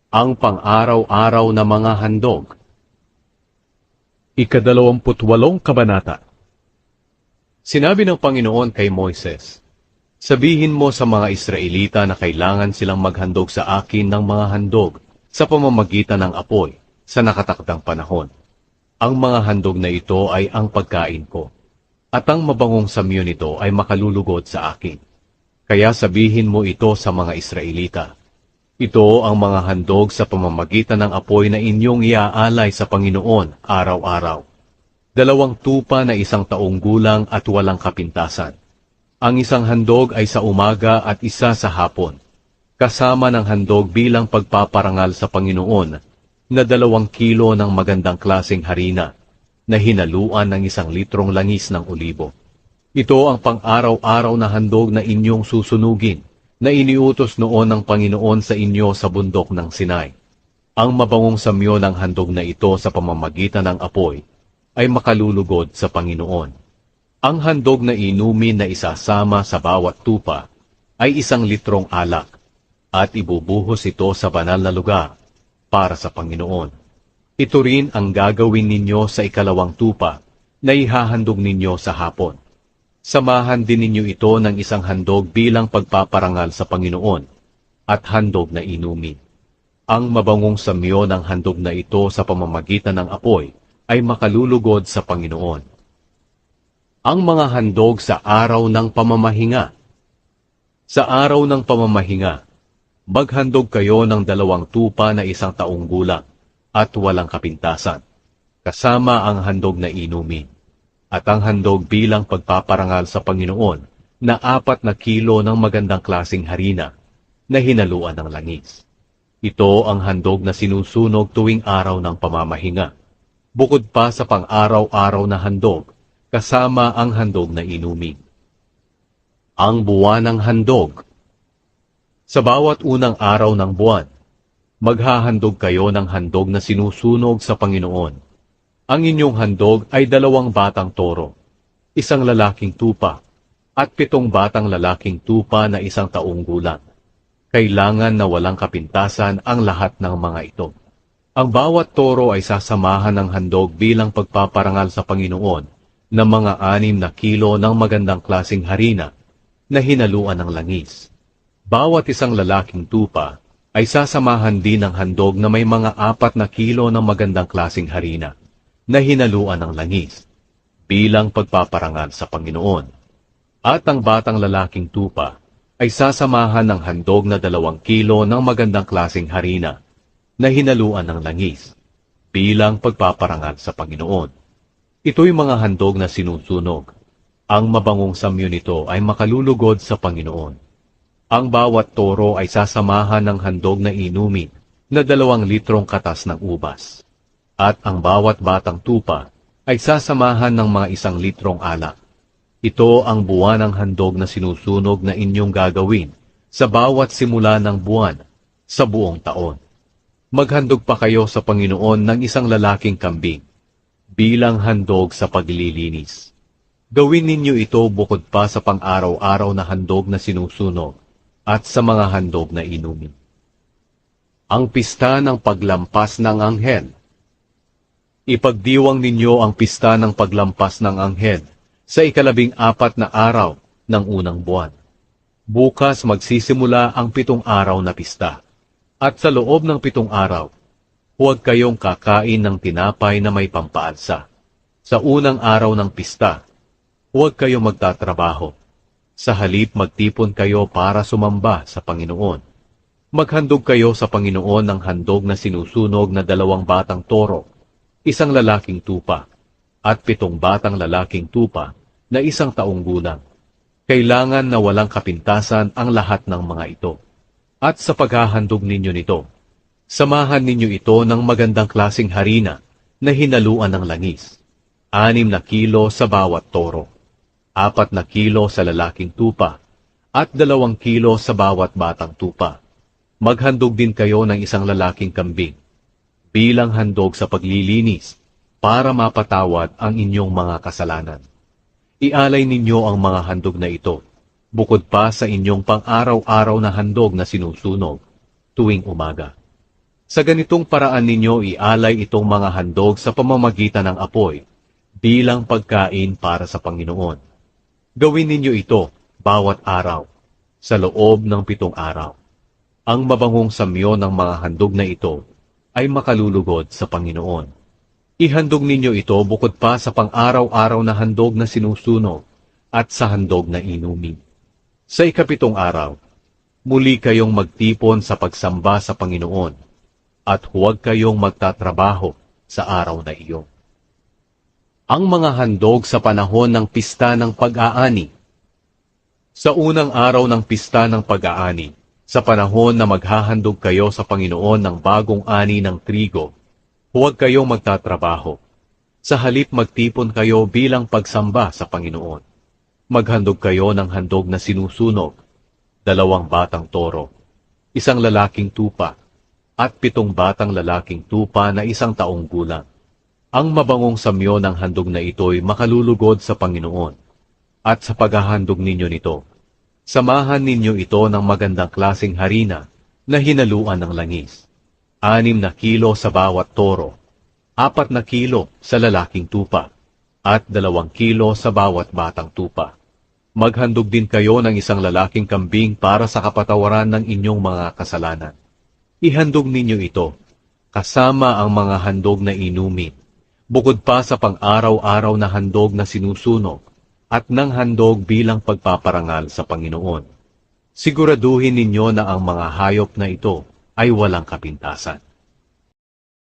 Ang pang-araw-araw na mga handog. Ika-28 kabanata. Sinabi ng Panginoon kay Moises, sabihin mo sa mga Israelita na kailangan silang maghandog sa akin ng mga handog sa pamamagitan ng apoy sa nakatakdang panahon. Ang mga handog na ito ay ang pagkain ko, at ang mabangong samyo nito ay makalulugod sa akin. Kaya sabihin mo ito sa mga Israelita. Ito ang mga handog sa pamamagitan ng apoy na inyong iaalay sa Panginoon araw-araw. 2 tupa na 1 taong gulang at walang kapintasan. Ang isang handog ay sa umaga at isa sa hapon, kasama ng handog bilang pagpaparangal sa Panginoon na 2 kilo ng magandang klaseng harina na hinaluan ng 1 litrong langis ng olibo. Ito ang pang-araw-araw na handog na inyong susunugin, na iniutos noon ng Panginoon sa inyo sa bundok ng Sinai. Ang mabangong samyo ng handog na ito sa pamamagitan ng apoy ay makalulugod sa Panginoon. Ang handog na inumin na isasama sa bawat tupa ay 1 litrong alak, at ibubuhos ito sa banal na lugar para sa Panginoon. Ito rin ang gagawin ninyo sa 2 tupa na ihahandog ninyo sa hapon. Samahan din ninyo ito ng 1 handog bilang pagpaparangal sa Panginoon at handog na inumin. Ang mabangong samyo ng handog na ito sa pamamagitan ng apoy ay makalulugod sa Panginoon. Ang mga handog sa araw ng pamamahinga. Sa araw ng pamamahinga, maghandog kayo ng 2 tupa na 1 taong gulang at walang kapintasan, kasama ang handog na inumin, at ang handog bilang pagpaparangal sa Panginoon na 4 na kilo ng magandang klaseng harina na hinaluan ng langis. Ito ang handog na sinusunog tuwing araw ng pamamahinga, bukod pa sa pang-araw-araw na handog, kasama ang handog na inumin. Ang buwan ng handog. Sa bawat unang araw ng buwan, maghahandog kayo ng handog na sinusunog sa Panginoon. Ang inyong handog ay 2 batang toro, 1 lalaking tupa, at 7 batang lalaking tupa na 1 taong gulang. Kailangan na walang kapintasan ang lahat ng mga ito. Ang bawat toro ay sasamahan ng handog bilang pagpaparangal sa Panginoon ng mga 6 na kilo ng magandang klaseng harina na hinaluan ng langis. Bawat 1 lalaking tupa ay sasamahan din ng handog na may mga 4 na kilo ng magandang klaseng harina na hinaluan ng langis bilang pagpaparangal sa Panginoon. At ang batang lalaking tupa ay sasamahan ng handog na 2 kilo ng magandang klaseng harina na hinaluan ng langis bilang pagpaparangal sa Panginoon. Ito'y mga handog na sinusunog. Ang mabangong samyo nito ay makalulugod sa Panginoon. Ang bawat toro ay sasamahan ng handog na inumin na 2 litrong katas ng ubas. At ang bawat batang tupa ay sasamahan ng mga 1 litrong alak. Ito ang buwan ng handog na sinusunog na inyong gagawin sa bawat simula ng buwan sa buong taon. Maghandog pa kayo sa Panginoon ng 1 lalaking kambing bilang handog sa paglilinis. Gawin ninyo ito bukod pa sa pang-araw-araw na handog na sinusunog at sa mga handog na inumin. Ang pista ng paglampas ng anghel. Ipagdiwang ninyo ang pista ng paglampas ng anghel sa 14 na araw ng unang buwan. Bukas magsisimula ang 7 araw na pista. At sa loob ng 7 araw, huwag kayong kakain ng tinapay na may pampaalsa. Sa unang araw ng pista, huwag kayong magtatrabaho. Sa halip magtipon kayo para sumamba sa Panginoon. Maghandog kayo sa Panginoon ng handog na sinusunog na 2 batang toro, 1 lalaking tupa, at 7 batang lalaking tupa na 1 taong gulang. Kailangan na walang kapintasan ang lahat ng mga ito. At sa paghahandog ninyo nito, samahan ninyo ito ng magandang klaseng harina na hinaluan ng langis. 6 na kilo sa bawat toro. 4 na kilo sa lalaking tupa, at 2 kilo sa bawat batang tupa. Maghandog din kayo ng 1 lalaking kambing, bilang handog sa paglilinis, para mapatawad ang inyong mga kasalanan. Ialay ninyo ang mga handog na ito, bukod pa sa inyong pang-araw-araw na handog na sinusunog, tuwing umaga. Sa ganitong paraan ninyo ialay itong mga handog sa pamamagitan ng apoy bilang pagkain para sa Panginoon. Gawin ninyo ito bawat araw sa loob ng 7 araw. Ang mabangong samyo ng mga handog na ito ay makalulugod sa Panginoon. Ihandog ninyo ito bukod pa sa pang-araw-araw na handog na sinusunog at sa handog na inumin. Sa 7 araw, muli kayong magtipon sa pagsamba sa Panginoon at huwag kayong magtatrabaho sa araw na iyon. Ang mga handog sa panahon ng Pista ng Pag-aani. Sa unang araw ng Pista ng Pag-aani, sa panahon na maghahandog kayo sa Panginoon ng bagong ani ng trigo, huwag kayong magtatrabaho. Sa halip magtipon kayo bilang pagsamba sa Panginoon. Maghandog kayo ng handog na sinusunog, 2 batang toro, 1 lalaking tupa, at 7 batang lalaking tupa na 1 taong gulang. Ang mabangong samyo ng handog na ito'y makalulugod sa Panginoon. At sa paghahandog ninyo nito, samahan ninyo ito ng magandang klaseng harina na hinaluan ng langis. 6 na kilo sa bawat toro, 4 na kilo sa lalaking tupa, at 2 kilo sa bawat batang tupa. Maghandog din kayo ng 1 lalaking kambing para sa kapatawaran ng inyong mga kasalanan. Ihandog ninyo ito, kasama ang mga handog na inumin, bukod pa sa pang-araw-araw na handog na sinusunog, at ng handog bilang pagpaparangal sa Panginoon. Siguraduhin ninyo na ang mga hayop na ito ay walang kapintasan.